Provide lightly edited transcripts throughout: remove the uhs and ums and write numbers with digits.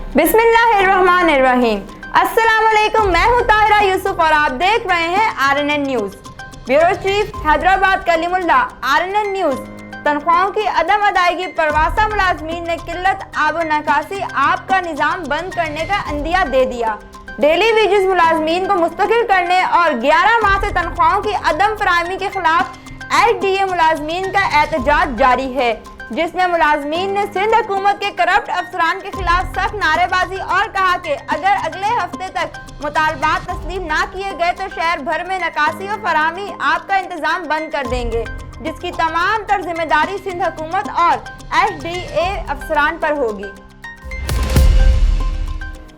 बिस्मिल्लाहिर्रहमानिर्रहीम। अस्सलामुअलैकुम, मैं हूँ ताहिरा यूसुफ और आप देख रहे हैं RNN news. Bureau chief Hyderabad Kalimullah. RNN news. तनख्वाहों की अदम अदायगी पर वासा मुलाजमीन ने किल्लत आब नकासी आप का निज़ाम बंद करने का अंदिया दे दिया। डेली वेजेस मुलाजमीन को मुस्तकिल करने और 11 माह से तनख्वाहों की अदम फराहमी के खिलाफ HDA मुलाजमीन का एहतजाज जारी है, जिसमें मुलाजमीन ने सिंध हुकूमत के करप्ट अफसरान के खिलाफ सख्त नारेबाजी और कहा कि अगर अगले हफ्ते तक मुतालबात तस्लीम ना किए गए तो शहर भर में नकासी और फराहमी आपका इंतजाम बंद कर देंगे, जिसकी तमाम तर जिम्मेदारी सिंध हुकूमत और HDA अफसरान पर होगी।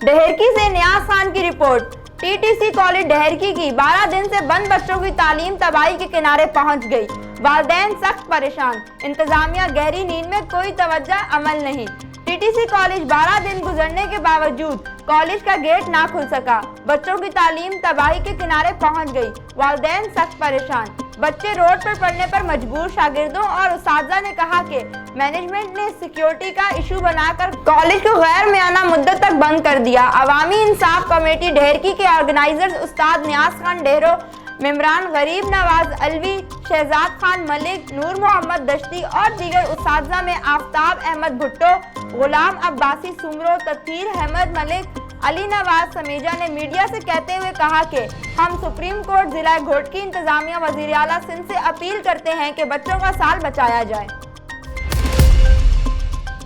डहेरकी से नियाज खान की रिपोर्ट। TTC कॉलेज डहेरकी की 12 दिन से बंद बच्चों की तालीम तबाही के किनारे पहुंच गई। वालिदैन सख्त परेशान, इंतजामिया गहरी नींद में, कोई तवज्जो अमल नहीं। TTC कॉलेज 12 दिन गुजरने के बावजूद कॉलेज का गेट ना खुल सका। बच्चों की तालीम तबाही के किनारे पहुंच गई। वालिदैन सख्त परेशान, बच्चे रोड पर पढ़ने पर मजबूर। शागिर्दों और उस्तादा ने कहा कि मैनेजमेंट ने सिक्योरिटी का इशू बनाकर कॉलेज को गैर मुअय्यना मुद्दत तक बंद कर दिया। अवामी इंसाफ कमेटी डहेरकी के ऑर्गेनाइजर्स उस्ताद नियाज खान डेहरो, मेम्बरान गरीब नवाज अलवी, शहजाद खान मलिक, नूर मोहम्मद दश्ती और दीगर उस्तादा में आफ्ताब अहमद भुट्टो, गुलाम अब्बासी सुमरो, ततीर अहमद मलिक, अली नवाज समेजा ने मीडिया से कहते हुए कहा कि हम सुप्रीम कोर्ट जिला घोटकी इंतजामिया वजीर आला सिंध से अपील करते हैं कि बच्चों का साल बचाया जाए।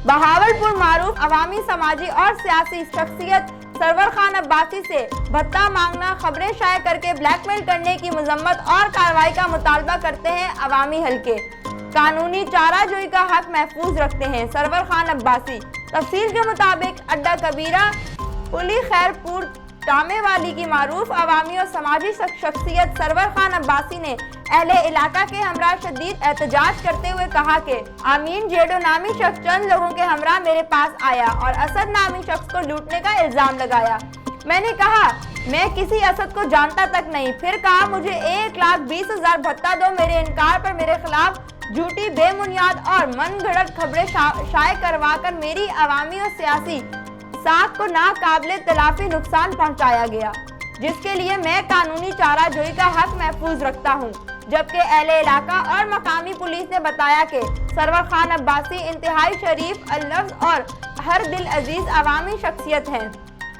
बहावलपुर मारूफ अवामी समाजी और सियासी शख्सियत सरवर खान अब्बासी से भत्ता मांगना, खबरें शाये करके ब्लैकमेल करने की मजम्मत और कार्रवाई का मुतालबा करते हैं अवामी हल्के। कानूनी चाराजोई का हक महफूज रखते हैं सरवर खान अब्बासी। तफसील के मुताबिक अड्डा कबीरा पुली खैरपुर टामेवाली की मारूफ अवामी और समाजी शख्सियत सरवर खान अब्बासी ने अहले इलाका के हमरा शदीद एहतजाज करते हुए कहा कि आमीन जेडो नामी शख्स चंद लोगों के हमरा मेरे पास आया और असद नामी शख्स को लूटने का इल्जाम लगाया। मैंने कहा मैं किसी असद को जानता तक नहीं। फिर कहा मुझे 1,20,000 भत्ता दो। मेरे इनकार पर मेरे खिलाफ झूठी, बेबुनियाद और मन घड़त खबरें शाये करवा कर मेरी अवामी और सियासी साख को नाकाबिले तलाफी नुकसान पहुंचाया गया, जिसके लिए मैं कानूनी चाराजोई का हक महफूज रखता हूं। जबकि अहले इलाका और मकामी पुलिस ने बताया कि सरवर खान अब्बासी इंतहाई शरीफ, अल्लफ्ज़ और हर दिल अजीज अवामी शख्सियत हैं।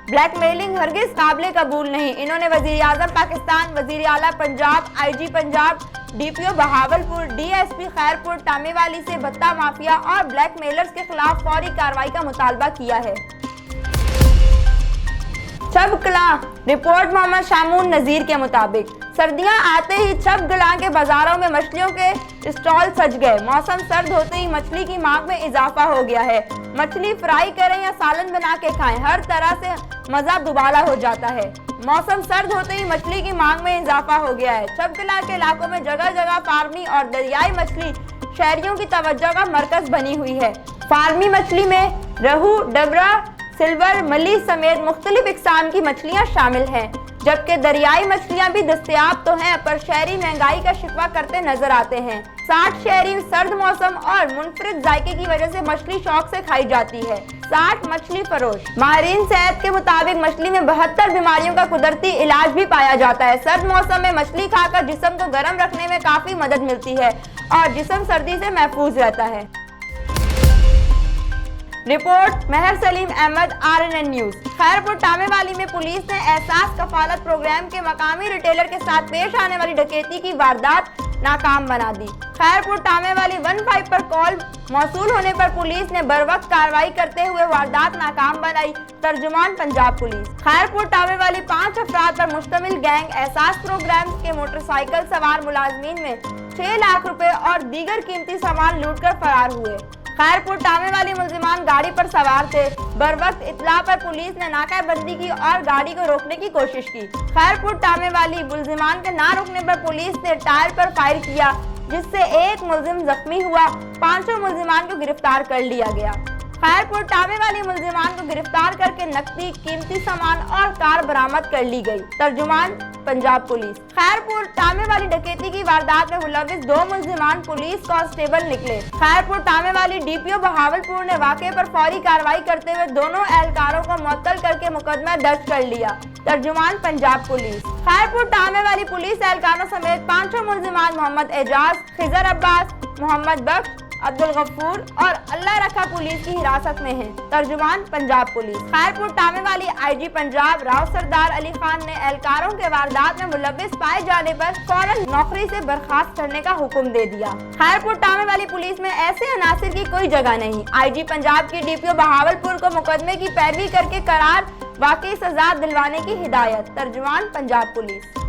ब्लैकमेलिंग हरगिज काबिले कबूल नहीं। इन्होंने वज़ीर आज़म पाकिस्तान, वज़ीर आला Punjab, IG Punjab, DPO Bahawalpur, DSP Khairpur टामेवाली से भत्ता माफिया और ब्लैकमेलर्स के खिलाफ फौरी कार्रवाई का मुतालबा किया है। छबकला रिपोर्ट मोहम्मद शामून नज़ीर के मुताबिक सर्दियां आते ही छबकला के बाजारों में मछलियों के स्टॉल सज गए। मौसम सर्द होते ही मछली की मांग में इजाफा हो गया है। मछली फ्राई करें या सालन बना के खाएं, हर तरह से मजा दुबाला हो जाता है। मौसम सर्द होते ही मछली की मांग में इजाफा हो गया है। छबकला के इलाकों में जगह जगह फार्मी और दरियाई मछली शहरियों की तवज्जो का मरकज बनी हुई है। फार्मी मछली में रहू, डबरा, सिल्वर, मली समेत मुख्तलिफ इकसाम की मछलियाँ शामिल हैं, जबकि दरियाई मछलियाँ भी दस्तयाब तो हैं पर शहरी महंगाई का शिकवा करते नजर आते हैं। 60 शहरी सर्द मौसम और मुनफरिद जायके की वजह से मछली शौक से खाई जाती है। 60 मछली फरोश। माहिरीन सेहत के मुताबिक मछली में 72 बीमारियों का कुदरती इलाज भी पाया जाता है। सर्द मौसम में मछली खाकर जिस्म को गर्म रखने में काफी मदद मिलती है और जिस्म सर्दी से महफूज रहता है। रिपोर्ट महर सलीम अहमद, RNN न्यूज़। खैरपुर टामेवाली में पुलिस ने एहसास कफालत प्रोग्राम के मकामी रिटेलर के साथ पेश आने वाली डकैती की वारदात नाकाम बना दी। खैरपुर टामेवाली 15 पर कॉल मौसूल होने पर पुलिस ने बरवक्त कार्रवाई करते हुए वारदात नाकाम बनाई। तर्जुमान पंजाब पुलिस। खैरपुर टामेवाली 5 अफराद पर मुश्तमिल गैंग एहसास प्रोग्राम के मोटरसाइकिल सवार मुलाजमीन में 6 लाख रुपए और दीगर कीमती सामान लूटकर फरार हुए। खैरपुर टामेवाली मुल्जिमान गाड़ी पर सवार थे। बरवक्त इत्तला पर पुलिस ने नाकाबंदी की और गाड़ी को रोकने की कोशिश की। खैरपुर टामेवाली मुल्जिमान के ना रुकने पर पुलिस ने टायर पर फायर किया, जिससे एक मुल्जिम जख्मी हुआ। 5 मुल्जिमान को गिरफ्तार कर लिया गया। खैरपुर टामेवाली मुल्जिमान को गिरफ्तार करके नकदी, कीमती सामान और कार बरामद कर ली गई। तर्जुमान पंजाब पुलिस। खैरपुर टामे वाली डकैती की वारदात में मुलविस 2 मुल्जिमान पुलिस कांस्टेबल निकले। खैरपुर टामे वाली डीपीओ बहावलपुर ने वाक़े पर फौरी कार्रवाई करते हुए दोनों एहलकारों को मुअत्तल करके मुकदमा दर्ज कर लिया। तर्जुमान पंजाब पुलिस। खैरपुर टामे वाली पुलिस एहलकारों समेत 5 मुल्जिमान मोहम्मद एजाज, खिजर अब्बास, मोहम्मद बख्श, अब्दुल गफूर और अल्लाह रखा पुलिस की हिरासत में हैं। तर्जुमान पंजाब पुलिस। खैरपुर टामे वाली आईजी पंजाब राव सरदार अली खान ने एहलकारों के वारदात में मुलविस पाए जाने पर फौरन नौकरी से बर्खास्त करने का हुक्म दे दिया। खैरपुर टामे वाली पुलिस में ऐसे अनासिर की कोई जगह नहीं। आईजी पंजाब की डीपीओ बहावलपुर को मुकदमे की पैरवी करके करार वाकई सजा दिलवाने की हिदायत। तर्जुमान पंजाब पुलिस।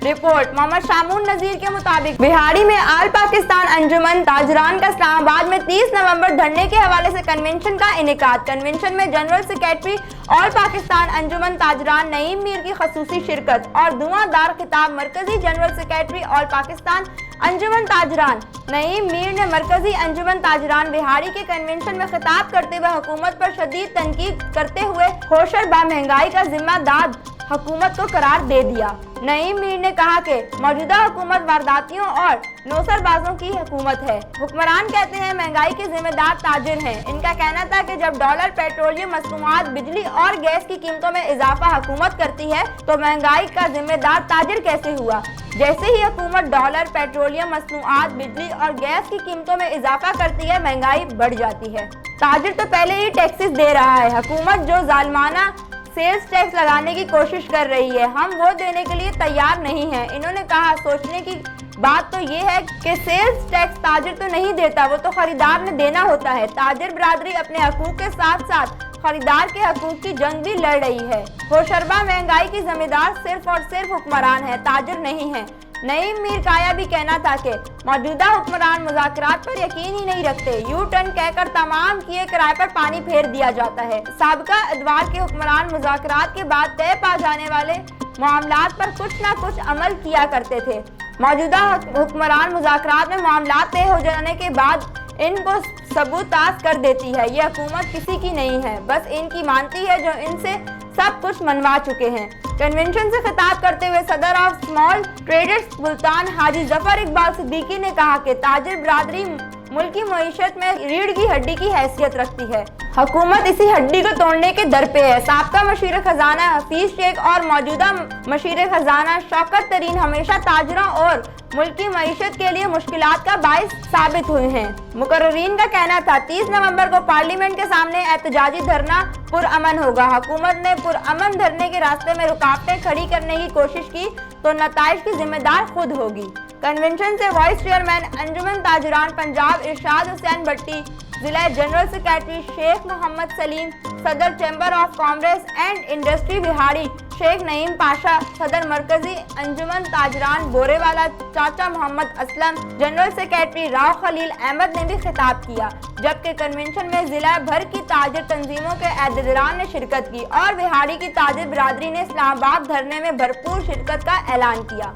रिपोर्ट मोहम्मद शामून नजीर के मुताबिक बिहाड़ी में आल पाकिस्तान अंजुमन ताजरान का इस्लामाबाद में 30 नवंबर धरने के हवाले से कन्वेंशन का इनेकाद। कन्वेंशन में जनरल सेक्रेटरी ऑल पाकिस्तान अंजुमन ताजरान नईम मीर की खसूसी शिरकत और धुआंधार खिताब मरकजी जनरल सेक्रेटरी ऑल पाकिस्तान अंजुमन ताजरान नईम मीर ने मरकजी अंजुमन ताजरान बिहाड़ी के कन्वेंशन में खिताब करते हुए हुकूमत पर शदीद तनकीद करते हुए होशर बा महंगाई का जिम्मेदार हुकूमत को करार दे दिया। नईम मीर ने कहा कि मौजूदा हुकूमत वारदातियों और नौसरबाजों की हुकूमत है। हुक्मरान कहते हैं महंगाई के जिम्मेदार ताजिर हैं। इनका कहना था कि जब डॉलर, पेट्रोलियम मसनूआत, बिजली और गैस की कीमतों में इजाफा हुकूमत करती है तो महंगाई का जिम्मेदार ताजिर कैसे हुआ। जैसे ही हुकूमत डॉलर, पेट्रोलियम मसनूआत, बिजली और गैस की कीमतों में इजाफा करती है महंगाई बढ़ जाती है। ताजिर तो पहले ही टैक्सेस दे रहा है। हुकूमत जो जालिमाना सेल्स टैक्स लगाने की कोशिश कर रही है, हम वो देने के लिए तैयार नहीं हैं। इन्होंने कहा सोचने की बात तो ये है कि सेल्स टैक्स ताजिर तो नहीं देता, वो तो खरीदार ने देना होता है। ताजिर बिरादरी अपने हकूक के साथ साथ खरीदार के हकूक की जंग भी लड़ रही है। होशरबा महंगाई की जिम्मेदार सिर्फ और सिर्फ हुक्मरान है, ताजिर नहीं है। नईम मीर का यह भी कहना था कि मौजूदा हुक्मरान मुज़ाकरात पर यकीन ही नहीं रखते। यू टर्न कहकर तमाम किए किराए पर पानी फेर दिया जाता है। साबिका अदवार के हुक्मरान मुज़ाकरात के बाद तय पा जाने वाले मामलात पर कुछ न कुछ अमल किया करते थे। मौजूदा हुक्मरान मुज़ाकरात में मामलात तय हो जाने के बाद इनको सबूतास कर देती है। ये हुकूमत किसी की नहीं है, बस इनकी मानती है जो इनसे सब कुछ मनवा चुके हैं। कन्वेंशन से खिताब करते हुए सदर ऑफ स्मॉल ट्रेडर्स मुल्तान हाजी जफर इकबाल सिद्दीकी ने कहा कि ताजिर बिरादरी मुल्की मईशत में रीढ़ की हड्डी की हैसियत रखती है। हुकूमत इसी हड्डी को तोड़ने के दर पे है। साबका मशीर खजाना हफीज शेख और मौजूदा मशीर खजाना शौकत तरीन हमेशा ताजरों और मुल्की मईशत के लिए मुश्किलात का बाइस साबित हुए हैं। मुकर्रीन का कहना था 30 नवंबर को पार्लियामेंट के सामने एहतजाजी धरना पुरअमन होगा। हुकूमत ने पुरअमन धरने के रास्ते में रुकावटें खड़ी करने की कोशिश की तो नताइज की जिम्मेदार खुद होगी। कन्वेंशन से वाइस चेयरमैन अंजुमन ताजरान पंजाब इरशाद हुसैन भट्टी, जिला जनरल सेक्रेटरी शेख मोहम्मद सलीम, सदर chamber of commerce and industry बिहाड़ी शेख नईम पाशा, सदर मरकजी अंजुमन ताजरान बोरेवाला चाचा मोहम्मद असलम, जनरल सेक्रेटरी राव खलील अहमद ने भी खिताब किया। जबकि कन्वेंशन में जिला भर की ताजिर तंजीमों के अहदेदारान ने शिरकत की और बिहाड़ी की ताजिर बिरादरी ने इस्लामाबाद धरने में भरपूर शिरकत का ऐलान किया।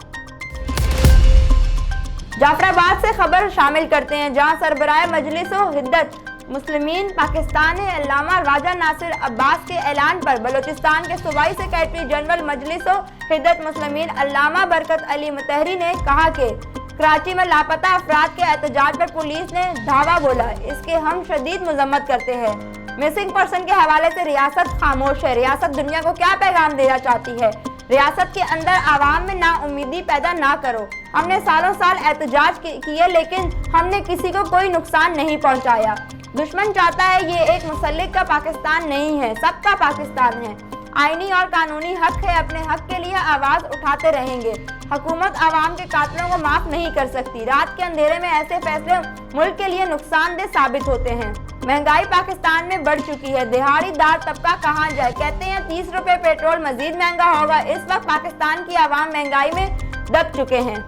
जाफराबाद से खबर शामिल करते हैं, जहां सरबराह मजलिसो हिद्दत मुस्लिमीन पाकिस्तान ने अल्लामा ख्वाजा नासिर अब्बास के ऐलान पर बलूचिस्तान के सूबाई सेक्रेटरी जनरल मजलिसो हिद्दत मुस्लिमीन अल्लामा बरकत अली मुतहरी ने कहा कि कराची में लापता अफराद के एहतजाज पर पुलिस ने धावा बोला। इसके हम शदीद मजम्मत करते हैं। मिसिंग पर्सन के हवाले से रियासत खामोश है। रियासत दुनिया को क्या पैगाम देना चाहती है? रियासत के अंदर आवाम में नाउम्मीदी पैदा ना करो। हमने सालों साल एहतजाज किए लेकिन हमने किसी को कोई नुकसान नहीं पहुंचाया। दुश्मन चाहता है ये एक मुसल्लिक का पाकिस्तान नहीं है, सबका पाकिस्तान है। आईनी और कानूनी हक है, अपने हक के लिए आवाज उठाते रहेंगे। हुकूमत आवाम के कातलों को माफ नहीं कर सकती। रात के अंधेरे में ऐसे फैसले मुल्क के लिए नुकसानदेह साबित होते हैं। महंगाई पाकिस्तान में बढ़ चुकी है, दिहाड़ीदार तबका कहाँ जाए। कहते हैं 30 रुपए पेट्रोल मजीद महंगा होगा। इस वक्त पाकिस्तान की आवाम महंगाई में दब चुके हैं।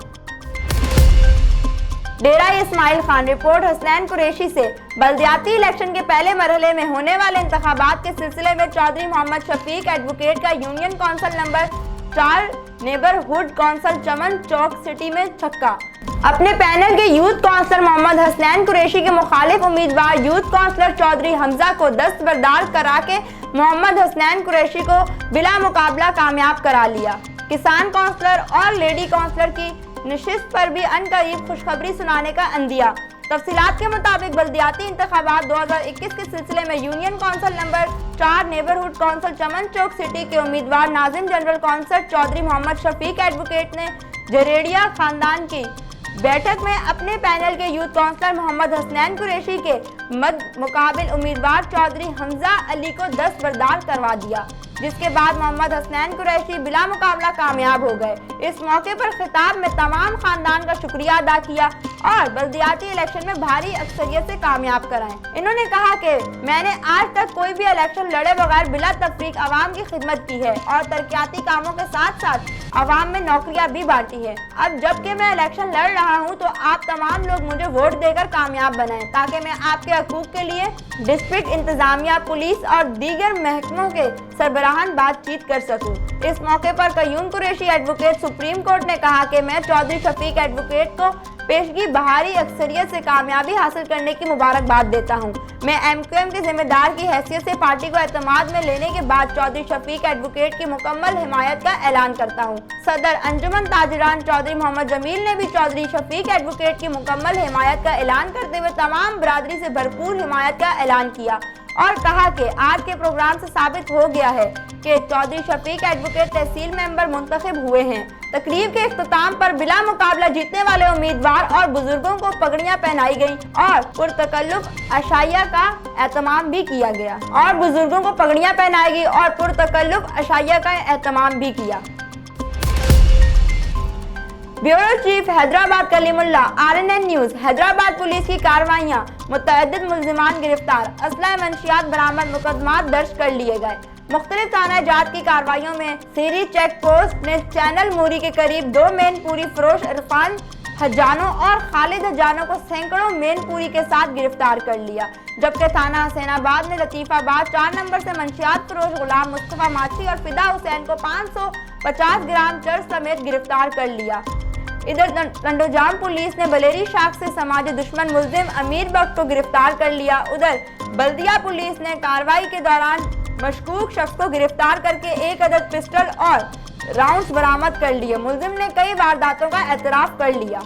डेरा इस्माइल खान। रिपोर्ट हसनैन कुरैशी से। बल्दियाती इलेक्शन के पहले मरहले में होने वाले इंतखाबात के सिलसिले में चौधरी मोहम्मद शफीक एडवोकेट का union council number 4 neighbourhood council Chaman Chowk city में छक्का। अपने पैनल के यूथ काउंसलर मोहम्मद हसनैन कुरैशी के मुखालिफ उम्मीदवार यूथ काउंसलर चौधरी हमजा को दस्तबरदार करा के मोहम्मद हसनैन कुरैशी को बिला मुकाबला कामयाब करा लिया। किसान काउंसलर और लेडी काउंसलर की नशिस्त पर भी अनकरीब खुशखबरी सुनाने का अंदिया। तफसीलात के मुताबिक बल्दियाती इंतखाबात 2021 के सिलसिले में union council number 4 neighbourhood council Chaman Chowk city के उम्मीदवार नाजिम general council Chaudhry Mohammad Shafiq advocate ने जरेड़िया खानदान की बैठक में अपने पैनल के यूथ काउंसलर मोहम्मद हसनैन कुरैशी के मद मुकाबिल उम्मीदवार चौधरी हमजा अली को दस्तबरदार करवा दिया, जिसके बाद मोहम्मद हसनैन कुरैशी बिला मुकाबला कामयाब हो गए। इस मौके पर खिताब में तमाम खानदान का शुक्रिया अदा किया और बल्दियाती इलेक्शन में भारी अक्सरियत से कामयाब कराएं। इन्होंने कहा कि मैंने आज तक कोई भी इलेक्शन लड़े बगैर बिला तफरीक आवाम की खिदमत की है और तरक्याती कामों के साथ साथ आवाम में नौकरियां भी बांटी है। अब जबकि मैं इलेक्शन लड़ रहा हूं तो आप तमाम लोग मुझे वोट देकर कामयाब बनाएं ताकि मैं आपके हकूक के लिए डिस्ट्रिक्ट इंतजामिया, पुलिस और दीगर महकमों के सरबराहान बातचीत कर सकूं। इस मौके पर Qayyum Qureshi advocate supreme court ने कहा कि मैं चौधरी शफीक एडवोकेट को पेशगी बहारी अक्सरियत से कामयाबी हासिल करने की मुबारकबाद देता हूं। मैं MQM के जिम्मेदार की हैसियत से पार्टी को एतमाद में लेने के बाद चौधरी शफीक एडवोकेट की मुकम्मल हिमायत का ऐलान करता हूं। सदर अंजुमन ताजिरान चौधरी मोहम्मद जमील ने भी चौधरी शफीक एडवोकेट की मुकम्मल हिमायत का ऐलान करते हुए तमाम बरादरी से भरपूर हिमायत का ऐलान किया और कहा कि आज के प्रोग्राम से साबित हो गया है कि चौधरी शफीक एडवोकेट तहसील मेंबर मुंतखब हुए हैं। तकरीब के इख्तिताम पर बिला मुकाबला जीतने वाले उम्मीदवार और बुजुर्गों को पगड़ियां पहनाई गई और पुरतकल्लुफ अशाइया का एहतमाम भी किया गया bureau chief Hyderabad Kalimulla, RNN news. Hyderabad police की कार्रवाइयां, मुतअद्दिद मुल्जिमान गिरफ्तार, असला मंशियात बरामद, मुकदमात दर्ज कर लिए गए। मुख्तलिफ थाना जात की कार्रवाइयों में सीरी चेक पोस्ट ने चैनल मूरी के करीब 2 मेनपुरी फरोश इरफान हजानों और खालिद हजानों को सैकड़ों मेनपुरी के साथ गिरफ्तार कर लिया, जबकि थाना हसैनाबाद ने लतीफाबाद 4 नंबर से मंशियात फरोश गुलाम मुस्तफा माछी और फिदा हुसैन को 550 ग्राम चर्स समेत गिरफ्तार कर लिया। इधर लंडोजाम पुलिस ने बलेरी शाख से समाजी दुश्मन मुल्जिम अमीर बख्श को गिरफ्तार कर लिया। उधर बल्दिया पुलिस ने कार्रवाई के दौरान मशकूक शख्स को गिरफ्तार करके 1 अदद पिस्टल और राउंड्स बरामद कर लिए। मुल्जिम ने कई वारदातों का एतराफ कर लिया।